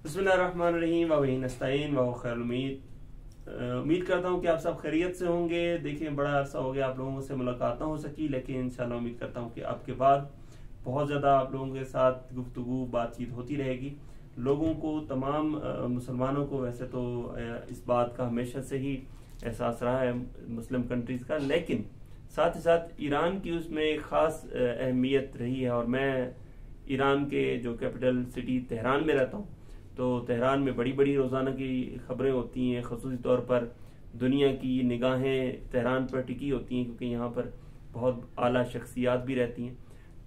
बिस्मिल्लाहिर्रहमानिर्रहीम व बिही नस्तईन व खैरुल उम्मीद करता हूँ कि आप सब खैरियत से होंगे। देखिए, बड़ा अरसा हो गया आप लोगों से मुलाकात हो सकी, लेकिन इंशाल्लाह उम्मीद करता हूँ कि आपके बाद बहुत ज़्यादा आप लोगों के साथ गुफ्तगू बातचीत होती रहेगी। लोगों को, तमाम मुसलमानों को वैसे तो इस बात का हमेशा से ही एहसास रहा है मुस्लिम कंट्रीज़ का, लेकिन साथ ही साथ ईरान की उसमें एक ख़ास अहमियत रही है। और मैं ईरान के जो कैपिटल सिटी तेहरान में रहता हूँ, तो तेहरान में बड़ी बड़ी रोज़ाना की खबरें होती हैं। ख़ुसूसी तौर पर दुनिया की निगाहें तेहरान पर टिकी होती हैं, क्योंकि यहाँ पर बहुत आला शख्सियात भी रहती हैं।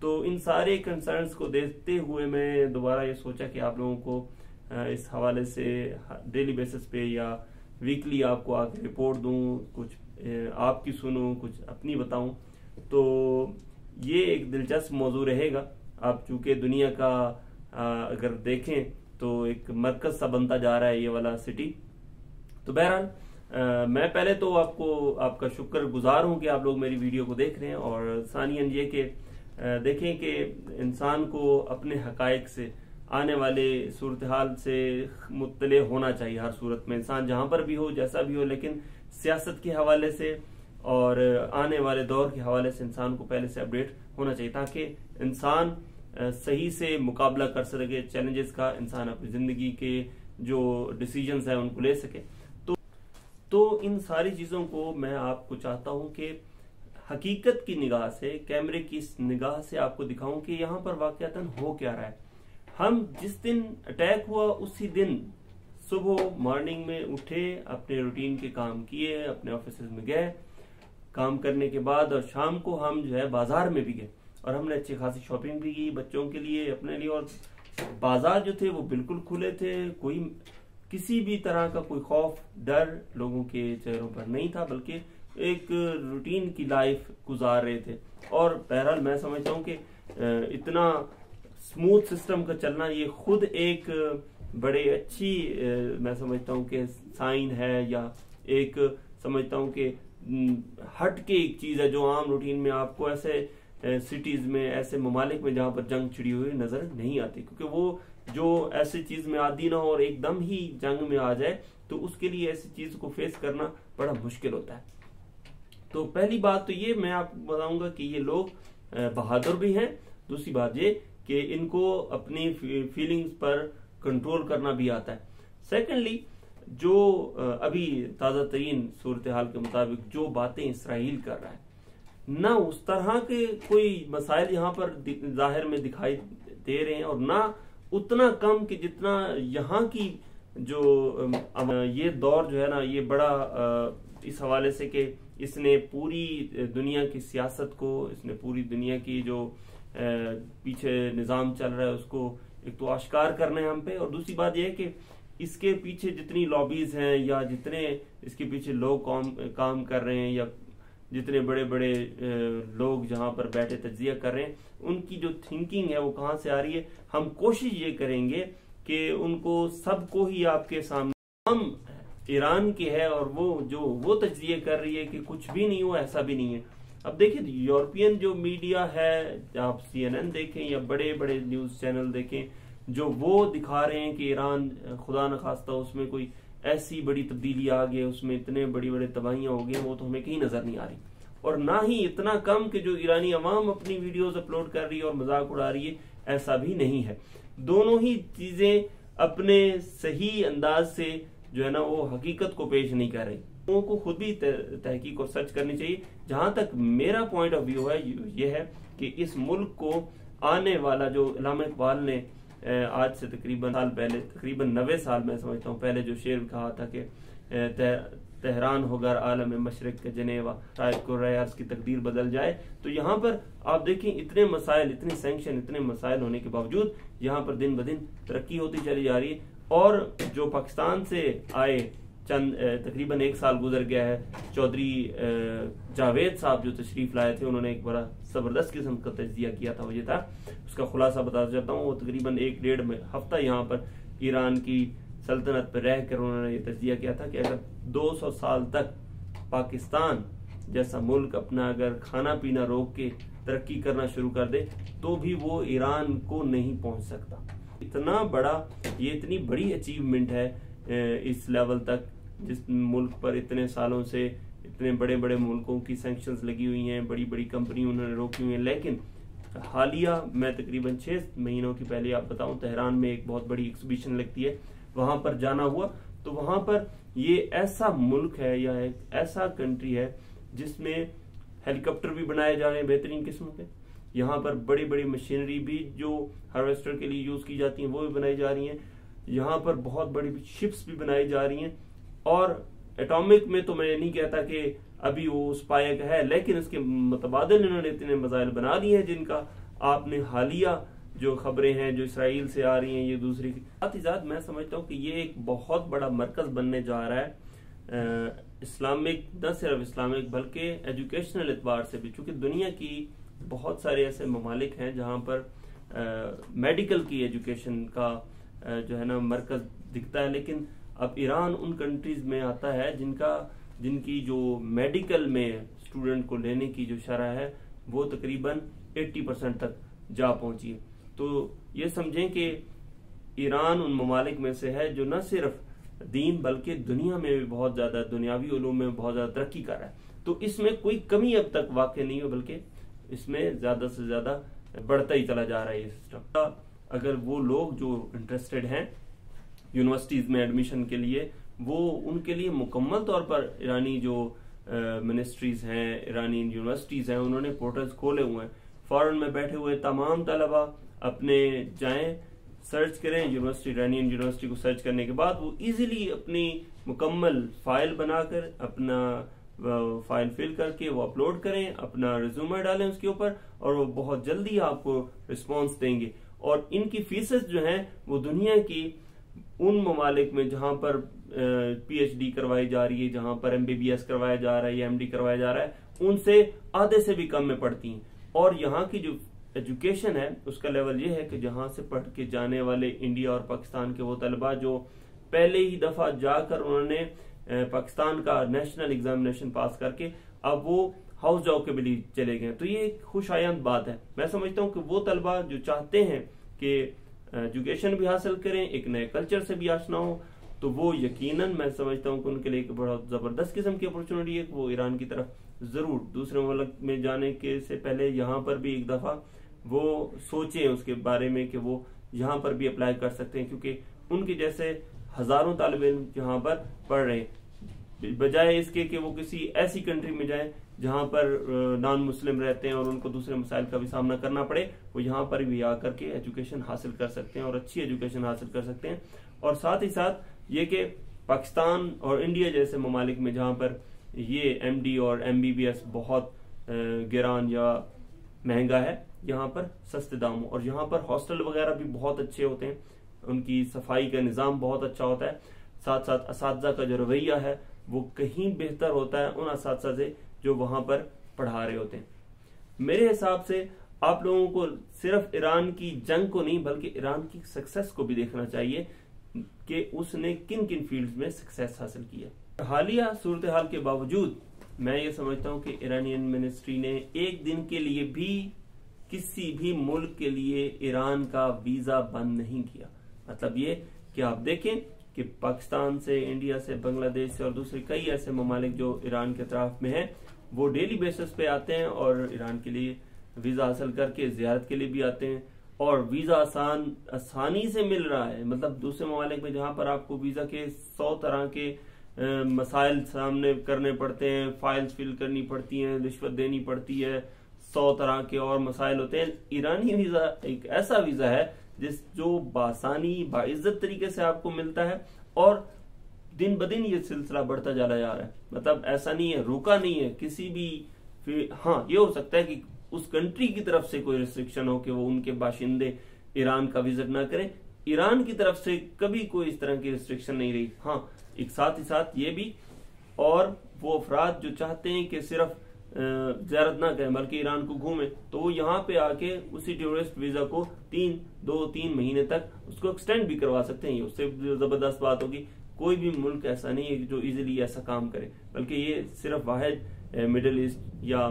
तो इन सारे कंसर्न्स को देखते हुए मैं दोबारा ये सोचा कि आप लोगों को इस हवाले से डेली बेसिस पे या वीकली आपको आके रिपोर्ट दूँ, कुछ आपकी सुनूँ, कुछ अपनी बताऊँ। तो ये एक दिलचस्प मौजू रहेगा। आप चूँकि दुनिया का अगर देखें तो एक मरकज सा बनता जा रहा है ये वाला सिटी। तो बहरहाल मैं पहले तो आपका शुक्रगुजार हूँ कि आप लोग मेरी वीडियो को देख रहे हैं, और सानियन ये कि देखें कि इंसान को अपने हकायक से, आने वाले सूरत हाल से मुत्तले होना चाहिए। हर सूरत में इंसान जहाँ पर भी हो, जैसा भी हो, लेकिन सियासत के हवाले से और आने वाले दौर के हवाले से इंसान को पहले से अपडेट होना चाहिए, ताकि इंसान सही से मुकाबला कर सके चैलेंजेस का, इंसान अपनी जिंदगी के जो डिसीजंस हैं उनको ले सके। तो इन सारी चीजों को मैं आपको चाहता हूं कि हकीकत की निगाह से, कैमरे की निगाह से आपको दिखाऊं कि यहाँ पर वाकयातन हो क्या रहा है। हम जिस दिन अटैक हुआ उसी दिन सुबह मॉर्निंग में उठे, अपने रूटीन के काम किए, अपने ऑफिस में गए काम करने के बाद, और शाम को हम जो है बाजार में भी गए और हमने अच्छी खासी शॉपिंग भी की बच्चों के लिए, अपने लिए। और बाजार जो थे वो बिल्कुल खुले थे, कोई किसी भी तरह का कोई खौफ, डर लोगों के चेहरों पर नहीं था, बल्कि एक रूटीन की लाइफ गुजार रहे थे। और बहरहाल मैं समझता हूँ कि इतना स्मूथ सिस्टम का चलना ये खुद एक बड़े अच्छी मैं समझता हूँ कि साइन है, या एक समझता हूँ कि हट के एक चीज है जो आम रूटीन में आपको ऐसे सिटीज में, ऐसे ममालिक में जहां पर जंग छिड़ी हुई नजर नहीं आती, क्योंकि वो जो ऐसी चीज में आदी ना हो और एकदम ही जंग में आ जाए, तो उसके लिए ऐसी चीज को फेस करना बड़ा मुश्किल होता है। तो पहली बात तो ये मैं आपको बताऊंगा कि ये लोग बहादुर भी हैं। दूसरी बात ये कि इनको अपनी फीलिंग्स पर कंट्रोल करना भी आता है। सेकेंडली, जो अभी ताजा तरीन सूरत हाल के मुताबिक जो बातें इसराइल कर रहा है, ना उस तरह के कोई मसाइल यहाँ पर जाहिर में दिखाई दे रहे हैं, और ना उतना कम कि जितना यहाँ की जो ये दौर जो है ना, ये बड़ा इस हवाले से कि इसने पूरी दुनिया की सियासत को, इसने पूरी दुनिया की जो पीछे निज़ाम चल रहा है उसको एक तो आश्कार करना है हम पे, और दूसरी बात यह है कि इसके पीछे जितनी लॉबीज हैं या जितने इसके पीछे लोग काम कर रहे हैं, या जितने बड़े बड़े लोग जहां पर बैठे तज्जिया कर रहे हैं, उनकी जो थिंकिंग है वो कहां से आ रही है। हम कोशिश ये करेंगे कि उनको सबको ही आपके सामने, हम ईरान की है और वो तज्जिया कर रही है कि कुछ भी नहीं हुआ, ऐसा भी नहीं है। अब देखिए, यूरोपियन जो मीडिया है, आप CNN देखें या बड़े बड़े न्यूज चैनल देखें, जो वो दिखा रहे हैं कि ईरान खुदा न खास्ता उसमें कोई ऐसी बड़ी तब्दीली आ गई, उसमें इतने बड़ी बड़े तबाहियां हो गई, वो तो हमें कहीं नजर नहीं आ रही। और ना ही इतना कम कि जो ईरानी अवाम अपनी वीडियोस अपलोड कर रही है और मजाक उड़ा रही है, ऐसा भी नहीं है। दोनों ही चीजें अपने सही अंदाज से जो है ना वो हकीकत को पेश नहीं कर रही। लोगों को खुद भी तहकीक और सर्च करनी चाहिए। जहां तक मेरा पॉइंट ऑफ व्यू है, ये है कि इस मुल्क को आने वाला, जो इल्हाम इकबाल ने आज से तकरीबन साल पहले, तकरीबन 90 साल मैं समझता हूँ पहले, जो शेर कहा था कि तेहरान होगर आलम मशरिक के जनेवा, शायद कुर्रायास की तकदीर बदल जाए। तो यहाँ पर आप देखें, इतने मसाइल, इतने सैंक्शन, इतने मसाइल होने के बावजूद यहाँ पर दिन ब दिन तरक्की होती चली जा रही है। और जो पाकिस्तान से आए चंद तकरीबन 1 साल गुजर गया है, चौधरी जावेद साहब जो तशरीफ लाए थे, उन्होंने एक बड़ा जबरदस्त किस्म का तज्जिया किया था। वजह था, उसका खुलासा बताता जाता हूँ। वो तकरीबन 1-1.5 हफ्ता यहाँ पर ईरान की सल्तनत पर रहकर उन्होंने ये तज्जिया किया था कि अगर 200 साल तक पाकिस्तान जैसा मुल्क अपना अगर खाना पीना रोक के तरक्की करना शुरू कर दे, तो भी वो ईरान को नहीं पहुंच सकता। इतना बड़ा, ये इतनी बड़ी अचीवमेंट है इस लेवल तक, जिस मुल्क पर इतने सालों से इतने बड़े बड़े मुल्कों की सैंक्शंस लगी हुई हैं, बड़ी बड़ी कंपनी उन्होंने रोकी हुई हैं। लेकिन हालिया मैं तकरीबन 6 महीनों की पहले आप बताऊं, तेहरान में एक बहुत बड़ी एग्जीबिशन लगती है, वहां पर जाना हुआ। तो वहां पर ये ऐसा मुल्क है या एक ऐसा कंट्री है जिसमें हेलीकॉप्टर भी बनाए जा रहे हैं बेहतरीन किस्म के, यहाँ पर बड़ी बड़ी मशीनरी भी जो हार्वेस्टर के लिए यूज की जाती हैं वो भी बनाई जा रही हैं, यहाँ पर बहुत बड़ी शिप्स भी बनाई जा रही हैं। और एटॉमिक में तो मैं नहीं कहता कि अभी वो उस पाए का है, लेकिन इसके मुतबादिल इन्होंने इतने मिसाइल बना लिए हैं जिनका आपने हालिया जो खबरें हैं जो इसराइल से आ रही हैं, ये दूसरी साथ ही साथ मैं समझता हूँ कि ये एक बहुत बड़ा मरकज बनने जा रहा है इस्लामिक, न सिर्फ इस्लामिक बल्कि एजुकेशनल एतबार से भी, क्योंकि दुनिया की बहुत सारे ऐसे ममालिक हैं जहाँ पर मेडिकल की एजुकेशन का जो है ना मरकज दिखता है, लेकिन अब ईरान उन कंट्रीज में आता है जिनकी जो मेडिकल में स्टूडेंट को लेने की जो शरह है वो तकरीबन 80% तक जा पहुंची है। तो ये समझें कि ईरान उन ममालिक में से है जो न सिर्फ दीन बल्कि दुनिया में भी बहुत ज्यादा, दुनियावी उलूम में बहुत ज्यादा तरक्की कर रहा है। तो इसमें कोई कमी अब तक वाक़ई नहीं हो, बल्कि इसमें ज्यादा से ज्यादा बढ़ता ही चला जा रहा है ये सिस्टम। अगर वो लोग जो इंटरेस्टेड हैं यूनिवर्सिटीज में एडमिशन के लिए, वो उनके लिए मुकम्मल तौर पर ईरानी जो मिनिस्ट्रीज हैं, ईरानी यूनिवर्सिटीज हैं, उन्होंने पोर्टल्स खोले हुए हैं। फॉरेन में बैठे हुए तमाम तलबा अपने जाएं, सर्च करें यूनिवर्सिटी, ईरानियन यूनिवर्सिटी को सर्च करने के बाद वो इजीली अपनी मुकम्मल फाइल बनाकर, अपना फाइल फिल करके वो अपलोड करें, अपना रिज्यूमे डालें उसके ऊपर, और वो बहुत जल्दी आपको रिस्पॉन्स देंगे। और इनकी फीसेस जो हैं वो दुनिया की उन ममालिक में जहां पर पीएचडी करवाई जा रही है, जहां पर एमबीबीएस करवाया जा रहा है या एमडी करवाया जा रहा है, उनसे आधे से भी कम में पढ़ती हैं। और यहाँ की जो एजुकेशन है उसका लेवल ये है कि जहां से पढ़ के जाने वाले इंडिया और पाकिस्तान के वो तलबा जो पहले ही दफा जाकर उन्होंने पाकिस्तान का नेशनल एग्जामिनेशन पास करके अब वो हाउस जॉब के लिए चले गए, तो ये एक खुशायंद बात है। मैं समझता हूँ कि वो तलबा जो चाहते हैं कि एजुकेशन भी हासिल करें, एक नए कल्चर से भी आशना हो, तो वो यकीनन मैं समझता हूँ कि उनके लिए एक बहुत जबरदस्त किस्म की अपॉर्चुनिटी है कि वो ईरान की तरफ जरूर दूसरे मुल्क में जाने के से पहले यहाँ पर भी एक दफा वो सोचें उसके बारे में कि वो यहाँ पर भी अप्लाई कर सकते हैं, क्योंकि उनके जैसे हजारों तालिब इल्म यहाँ पर पढ़ रहे हैं, बजाय इसके कि वो किसी ऐसी कंट्री में जाए जहां पर नॉन मुस्लिम रहते हैं और उनको दूसरे मसाइल का भी सामना करना पड़े, वो यहाँ पर भी आकर के एजुकेशन हासिल कर सकते हैं और अच्छी एजुकेशन हासिल कर सकते हैं। और साथ ही साथ ये कि पाकिस्तान और इंडिया जैसे ममालिक में जहां पर ये एमडी और एमबीबीएस बहुत गिरान या महंगा है, यहाँ पर सस्ते दामों, और यहाँ पर हॉस्टल वगैरह भी बहुत अच्छे होते हैं, उनकी सफाई का निज़ाम बहुत अच्छा होता है, साथ साथ असातिज़ा का जो रवैया है वो कहीं बेहतर होता है उन असातिज़ा से जो वहां पर पढ़ा रहे होते हैं। मेरे हिसाब से आप लोगों को सिर्फ ईरान की जंग को नहीं बल्कि ईरान की सक्सेस को भी देखना चाहिए कि उसने किन किन फील्ड्स में सक्सेस हासिल किया। हालिया सूरत हाल के बावजूद मैं ये समझता हूँ कि ईरानियन मिनिस्ट्री ने एक दिन के लिए भी किसी भी मुल्क के लिए ईरान का वीजा बंद नहीं किया। मतलब ये कि आप देखें कि पाकिस्तान से, इंडिया से, बांग्लादेश से और दूसरे कई ऐसे ममालिक जो ईरान के तरफ में हैं, वो डेली बेसिस पे आते हैं और ईरान के लिए वीजा हासिल करके जियारत के लिए भी आते हैं, और वीजा आसानी से मिल रहा है। मतलब दूसरे ममालिक में जहां पर आपको वीजा के 100 तरह के मसाइल सामने करने पड़ते हैं, फाइल्स फिल करनी पड़ती हैं, रिश्वत देनी पड़ती है, 100 तरह के और मसाइल होते हैं, ईरानी वीजा एक ऐसा वीजा है जो बासानी बाइज्जत तरीके से आपको मिलता है, और दिन ब दिन ये सिलसिला बढ़ता चला जा रहा है। मतलब ऐसा नहीं है, रुका नहीं है किसी भी। हाँ, ये हो सकता है कि उस कंट्री की तरफ से कोई रिस्ट्रिक्शन हो कि वो उनके बाशिंदे ईरान का विजिट ना करें, ईरान की तरफ से कभी कोई इस तरह की रिस्ट्रिक्शन नहीं रही। हाँ, एक साथ ही साथ ये भी, और वो अफराद जो चाहते हैं कि सिर्फ ज़ियारत ना करें बल्कि ईरान को घूमें, तो वो यहाँ पे आके उसी टूरिस्ट वीजा को 2-3 महीने तक उसको एक्सटेंड भी करवा सकते हैं। उससे जबरदस्त बात होगी, कोई भी मुल्क ऐसा नहीं है जो इजीली ऐसा काम करे, बल्कि ये सिर्फ वाहिद मिडिल ईस्ट या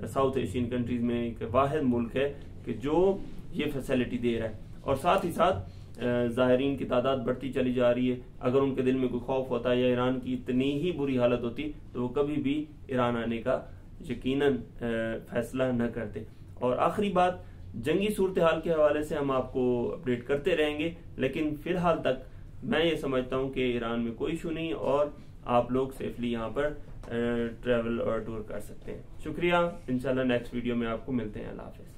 साउथ एशियन कंट्रीज में एक वाहिद मुल्क है कि जो ये फैसिलिटी दे रहा है। और साथ ही साथ ज़ाहिरीन की तादाद बढ़ती चली जा रही है। अगर उनके दिल में कोई खौफ होता या ईरान की इतनी ही बुरी हालत होती तो वो कभी भी ईरान आने का यकीनन फैसला न करते। और आखिरी बात, जंगी सूरत हाल के हवाले से हम आपको अपडेट करते रहेंगे, लेकिन फिलहाल तक मैं ये समझता हूँ कि ईरान में कोई इशू नहीं और आप लोग सेफली यहाँ पर ट्रैवल और टूर कर सकते हैं। शुक्रिया, इंशाल्लाह नेक्स्ट वीडियो में आपको मिलते हैं। अल्लाह हाफिज़।